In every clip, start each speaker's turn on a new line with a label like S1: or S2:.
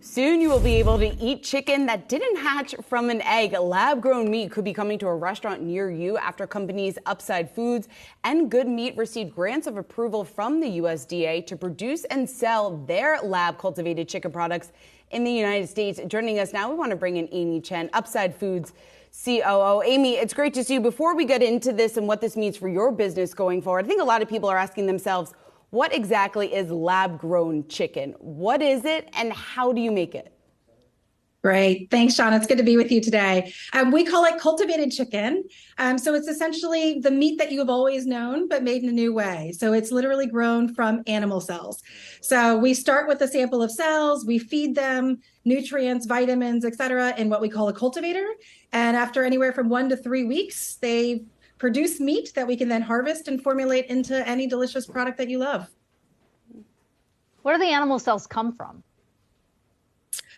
S1: Soon you will be able to eat chicken that didn't hatch from an egg. Lab-grown meat could be coming to a restaurant near you after companies Upside Foods and Good Meat received grants of approval from the USDA to produce and sell their lab-cultivated chicken products in the United States. Joining us now, we want to bring in Amy Chen, Upside Foods COO. Amy, it's great to see you. Before we get into this and what this means for your business going forward, I think a lot of people are asking themselves, what exactly is lab-grown chicken? What is it and how do you make it?
S2: Great. Thanks, Seana. It's good to be with you today. We call it cultivated chicken. So it's essentially the meat that you have always known, but made in a new way. So it's literally grown from animal cells. So we start with a sample of cells, we feed them nutrients, vitamins, et cetera, in what we call a cultivator. And after anywhere from 1 to 3 weeks, they produce meat that we can then harvest and formulate into any delicious product that you love.
S3: Where do the animal cells come from?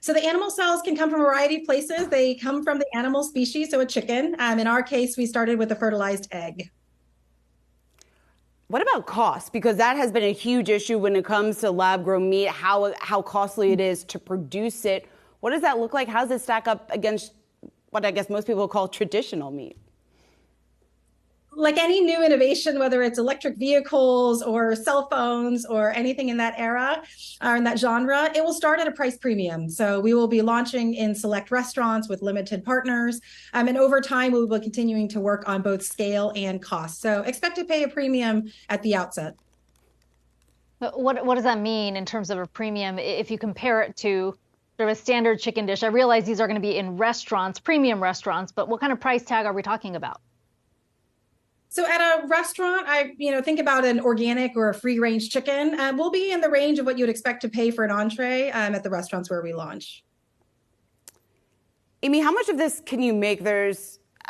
S2: So the animal cells can come from a variety of places. They come from the animal species, so a chicken. In our case, we started with a fertilized egg.
S1: What about cost? Because that has been a huge issue when it comes to lab-grown meat, how costly it is to produce it. What does that look like? How does it stack up against what I guess most people call traditional meat?
S2: Like any new innovation, whether it's electric vehicles or cell phones or anything in that era or in that genre, it will start at a price premium. So we will be launching in select restaurants with limited partners. And over time, we will be continuing to work on both scale and cost. So expect to pay a premium at the outset.
S3: What does that mean in terms of a premium if you compare it to sort of a standard chicken dish? I realize these are going to be in restaurants, premium restaurants, but what kind of price tag are we talking about?
S2: So at a restaurant, think about an organic or a free-range chicken. We'll be in the range of what you'd expect to pay for an entree at the restaurants where we launch.
S1: Amy, how much of this can you make? I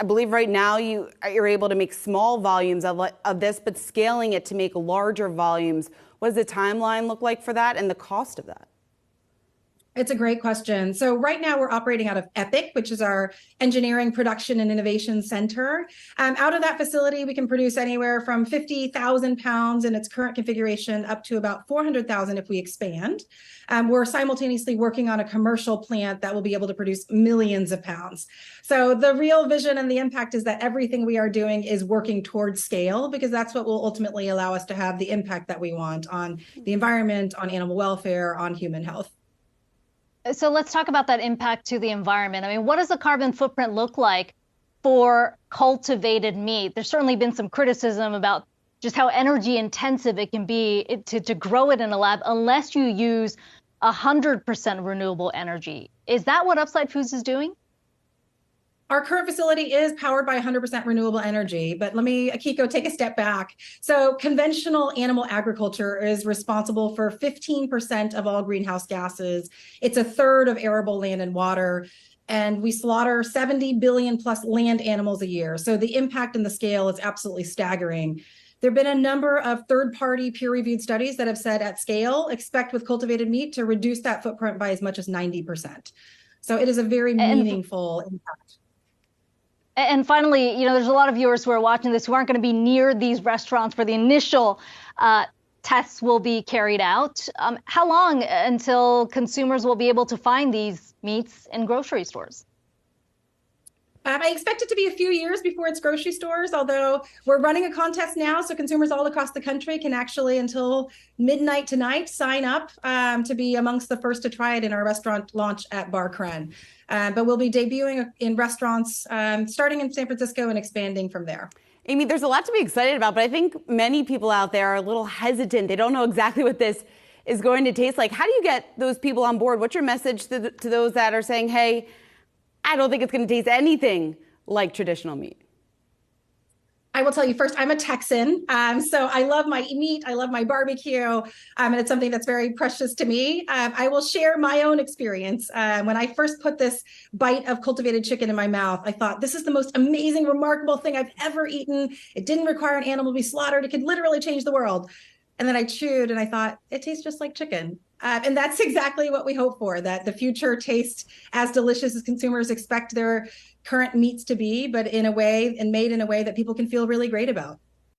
S1: believe right now you're able to make small volumes of this, but scaling it to make larger volumes. What does the timeline look like for that and the cost of that?
S2: It's a great question. So right now we're operating out of EPIC, which is our engineering, production, and innovation center. Out of that facility, we can produce anywhere from 50,000 pounds in its current configuration up to about 400,000 if we expand. We're simultaneously working on a commercial plant that will be able to produce millions of pounds. So the real vision and the impact is that everything we are doing is working towards scale, because that's what will ultimately allow us to have the impact that we want on the environment, on animal welfare, on human health.
S3: So let's talk about that impact to the environment. I mean, what does the carbon footprint look like for cultivated meat? There's certainly been some criticism about just how energy intensive it can be to grow it in a lab unless you use 100% renewable energy. Is that what Upside Foods is doing?
S2: Our current facility is powered by 100% renewable energy, but let me, Akiko, take a step back. So conventional animal agriculture is responsible for 15% of all greenhouse gases. It's a third of arable land and water, and we slaughter 70 billion plus land animals a year. So the impact and the scale is absolutely staggering. There have been a number of third-party peer-reviewed studies that have said at scale, expect with cultivated meat to reduce that footprint by as much as 90%. So it is a very meaningful impact.
S3: And finally, there's a lot of viewers who are watching this who aren't going to be near these restaurants where the initial tests will be carried out. How long until consumers will be able to find these meats in grocery stores?
S2: I expect it to be a few years before it's grocery stores, although we're running a contest now, so consumers all across the country can actually, until midnight tonight, sign up to be amongst the first to try it in our restaurant launch at Bar Kren. But we'll be debuting in restaurants starting in San Francisco and expanding from there.
S1: Amy, there's a lot to be excited about, but I think many people out there are a little hesitant. They don't know exactly what this is going to taste like. How do you get those people on board? What's your message to those that are saying, hey, I don't think it's going to taste anything like traditional meat?
S2: I will tell you first, I'm a Texan, so I love my meat, I love my barbecue, and it's something that's very precious to me. I will share my own experience. When I first put this bite of cultivated chicken in my mouth, I thought, this is the most amazing, remarkable thing I've ever eaten. It didn't require an animal to be slaughtered. It could literally change the world. And then I chewed and I thought, it tastes just like chicken. And that's exactly what we hope for, that the future tastes as delicious as consumers expect their current meats to be, but in a way and made in a way that people can feel really great about.